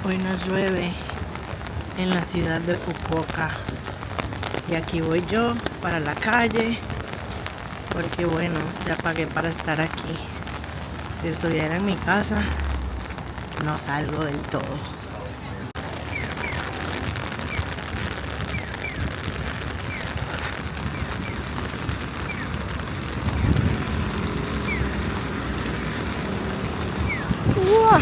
Hoy nos llueve en la ciudad de Fukuoka y aquí voy yo para la calle porque bueno, ya pagué para estar aquí. Si estuviera en mi casa no salgo del todo. ¡Uah!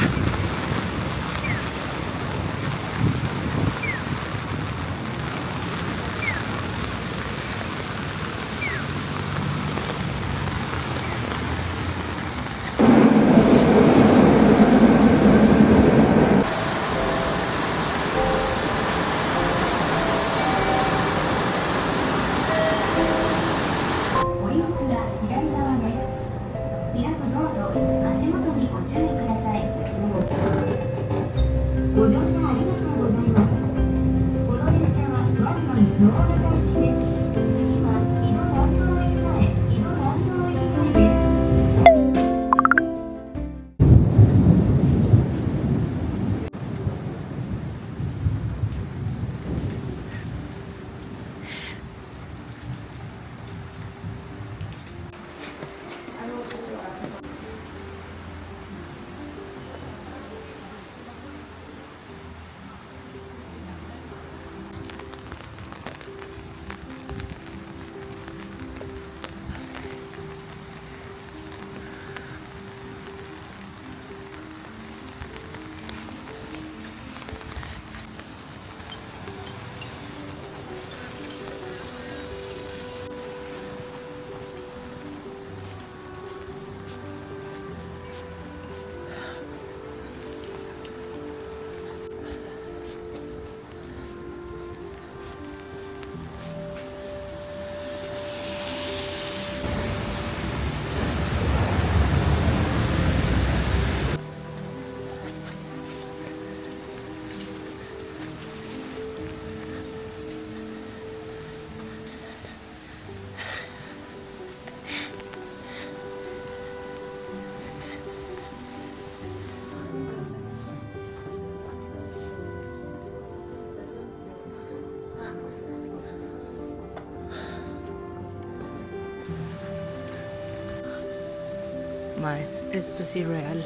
Más, esto es irreal.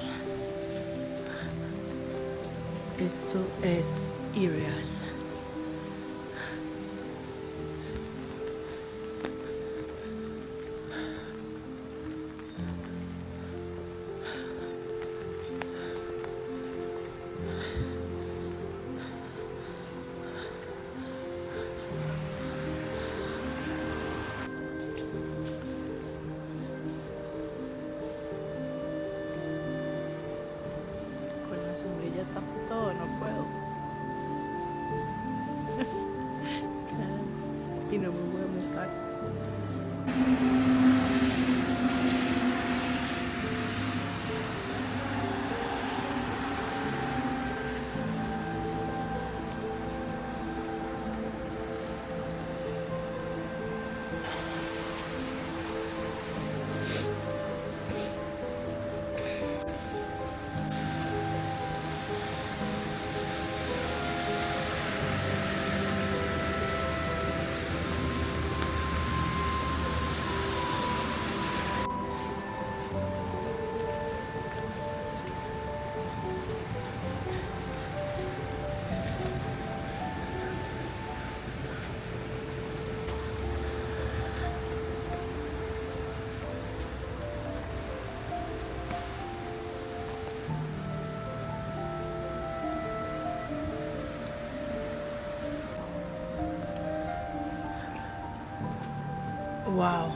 Esto es irreal. Con la sombrilla tapo todo, no puedo. Y no me voy a mojar. Wow.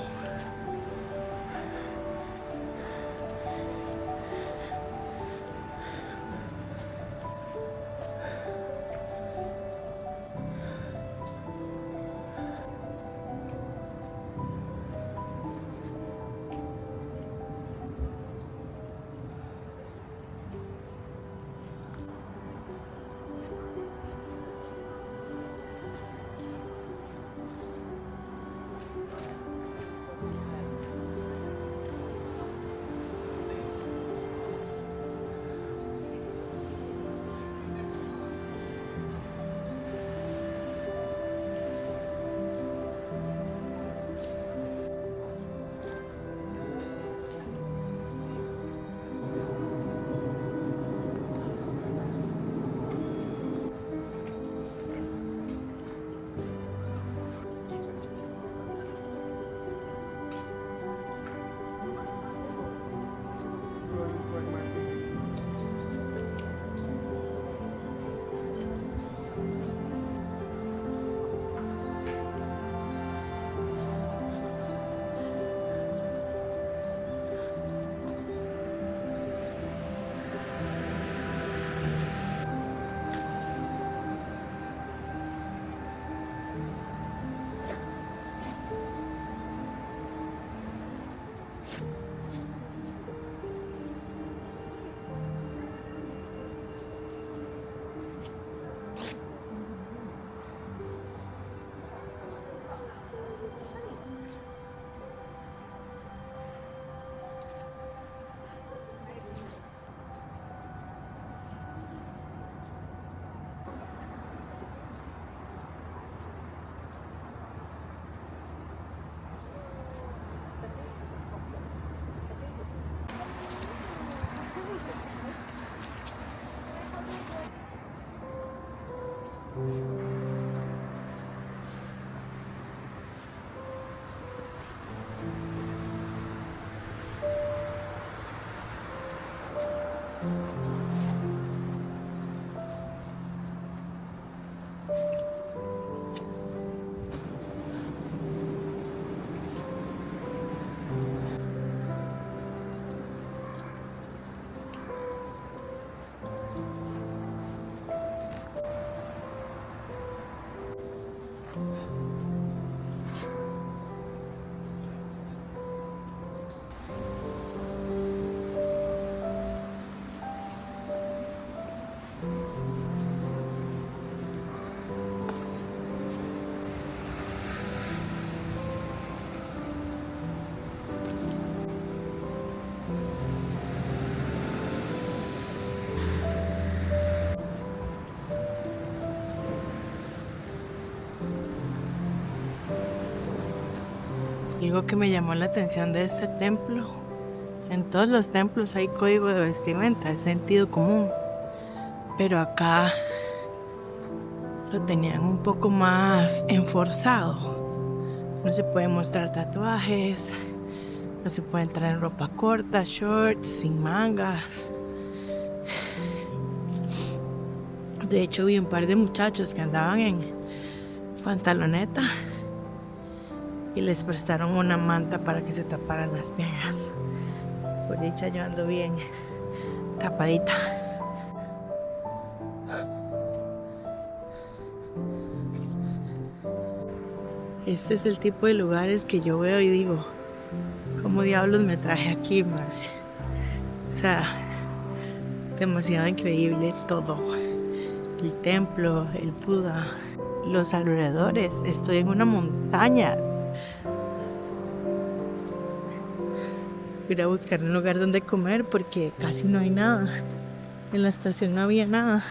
Algo que me llamó la atención de este templo, en todos los templos hay código de vestimenta, es sentido común, pero acá lo tenían un poco más enforzado. No se pueden mostrar tatuajes, no se puede entrar en ropa corta, shorts, sin mangas. De hecho vi un par de muchachos que andaban en pantaloneta y les prestaron una manta para que se taparan las piernas. Por dicha yo ando bien tapadita. Este es el tipo de lugares que yo veo y digo, ¿cómo diablos me traje aquí, madre? O sea, demasiado increíble todo. El templo, el Buda, los alrededores. Estoy en una montaña. Voy a buscar un lugar donde comer porque casi no hay nada. En la estación no había nada.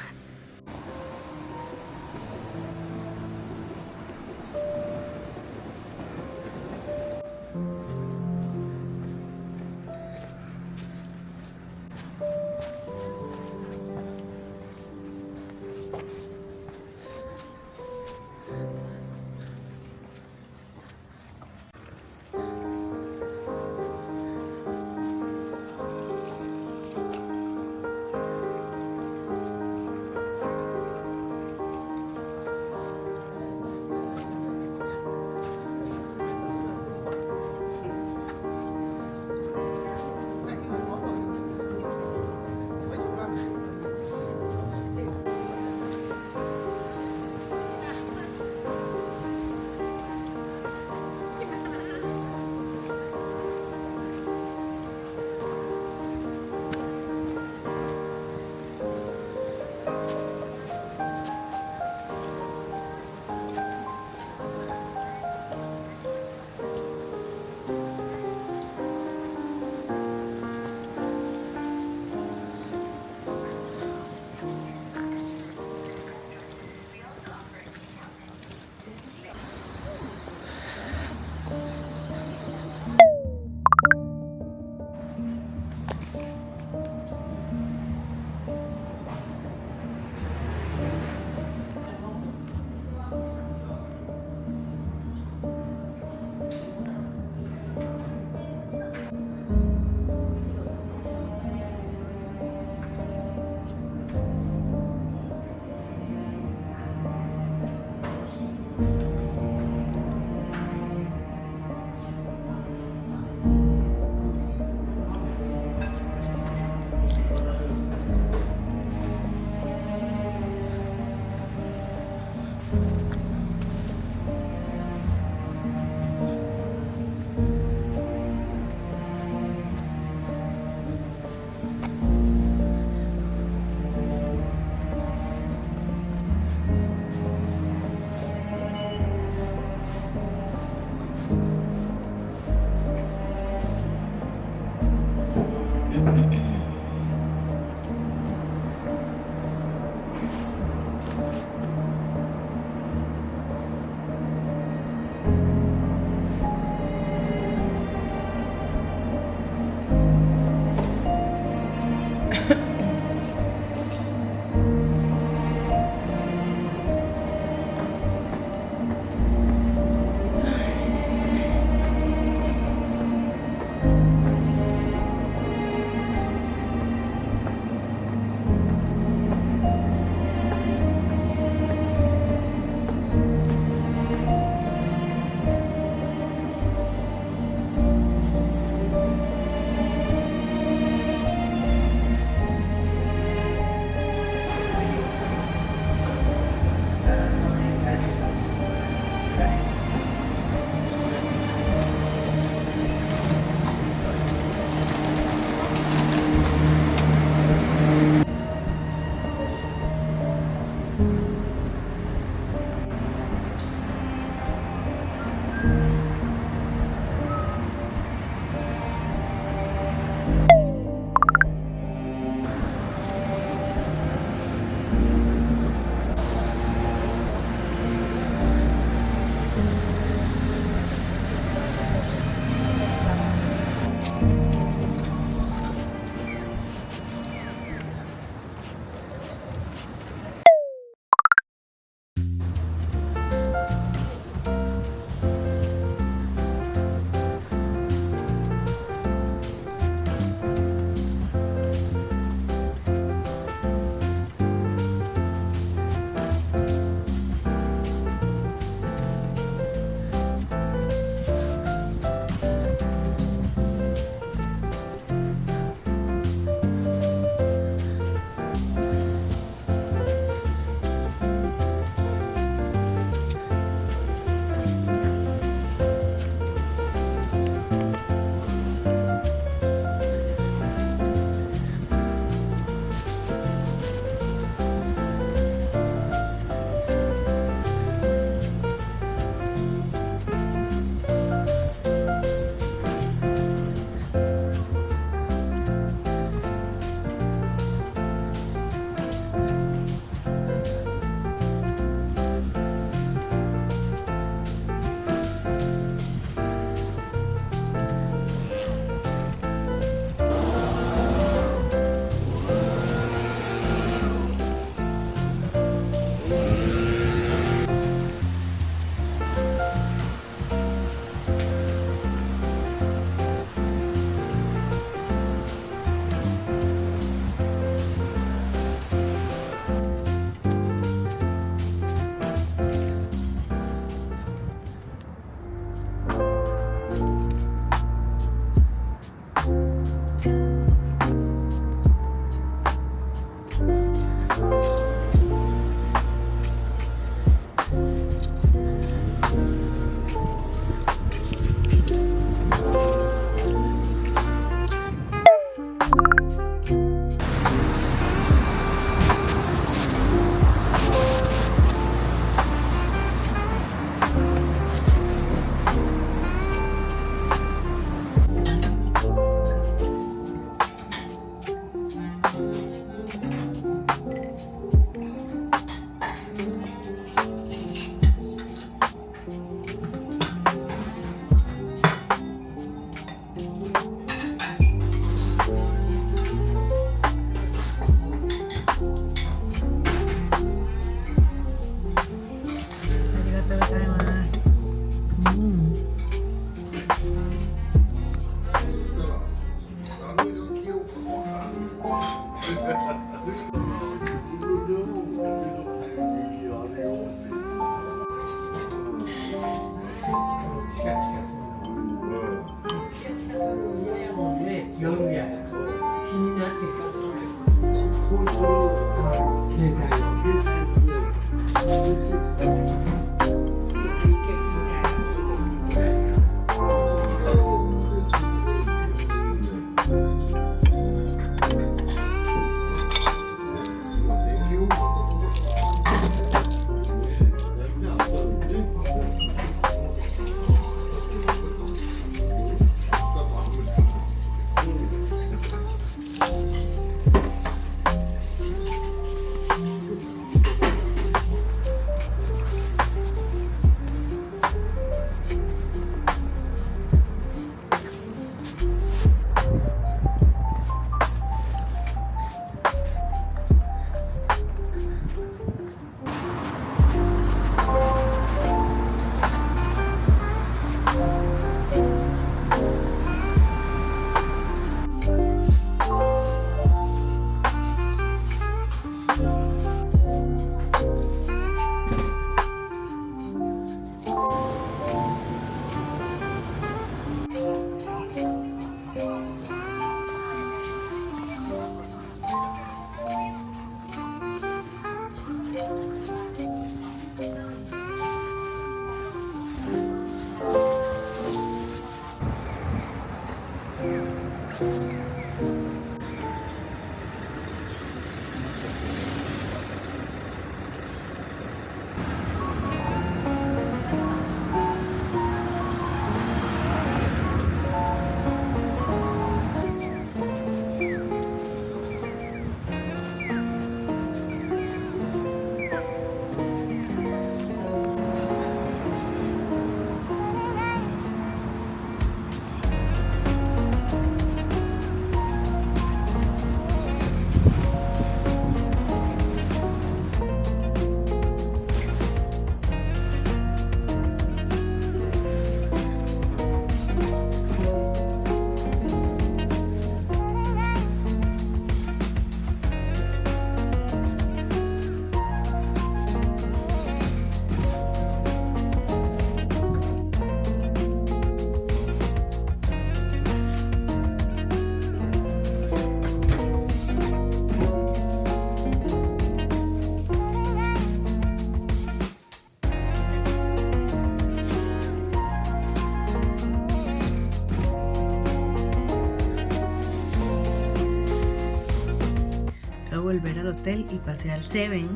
Volver al hotel y pasé al Seven.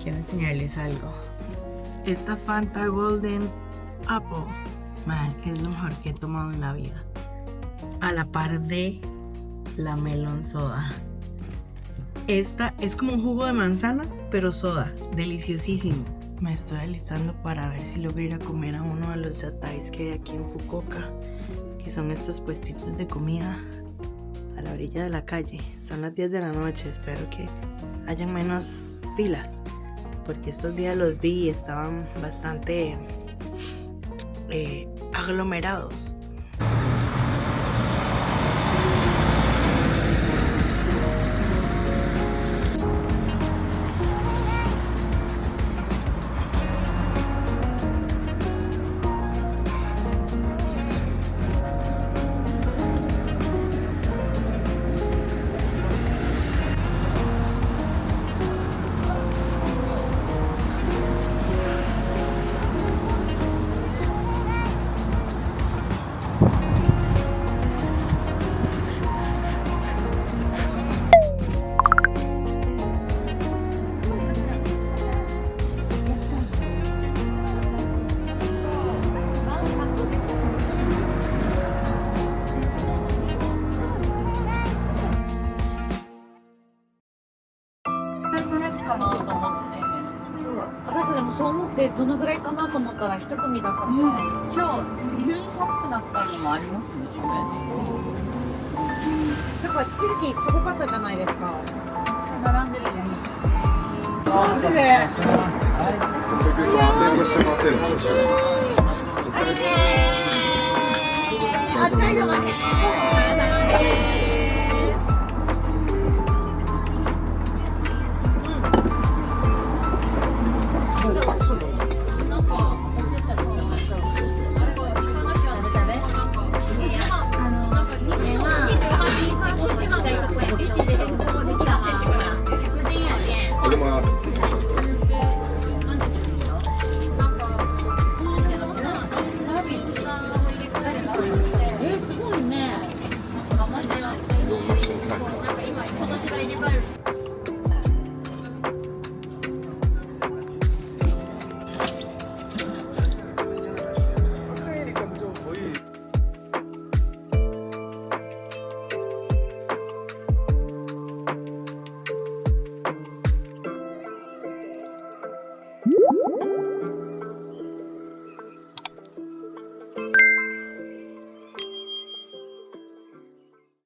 Quiero enseñarles algo. Esta Fanta Golden Apple, man, es lo mejor que he tomado en la vida, a la par de la Melon Soda. Esta es como un jugo de manzana pero soda, deliciosísimo. Me estoy alistando para ver si logro ir a comer a uno de los yatais que hay aquí en Fukuoka, que son estos puestitos de comida a la orilla de la calle. Son las 10 de la noche, espero que hayan menos filas, porque estos días los vi y estaban bastante aglomerados. 아,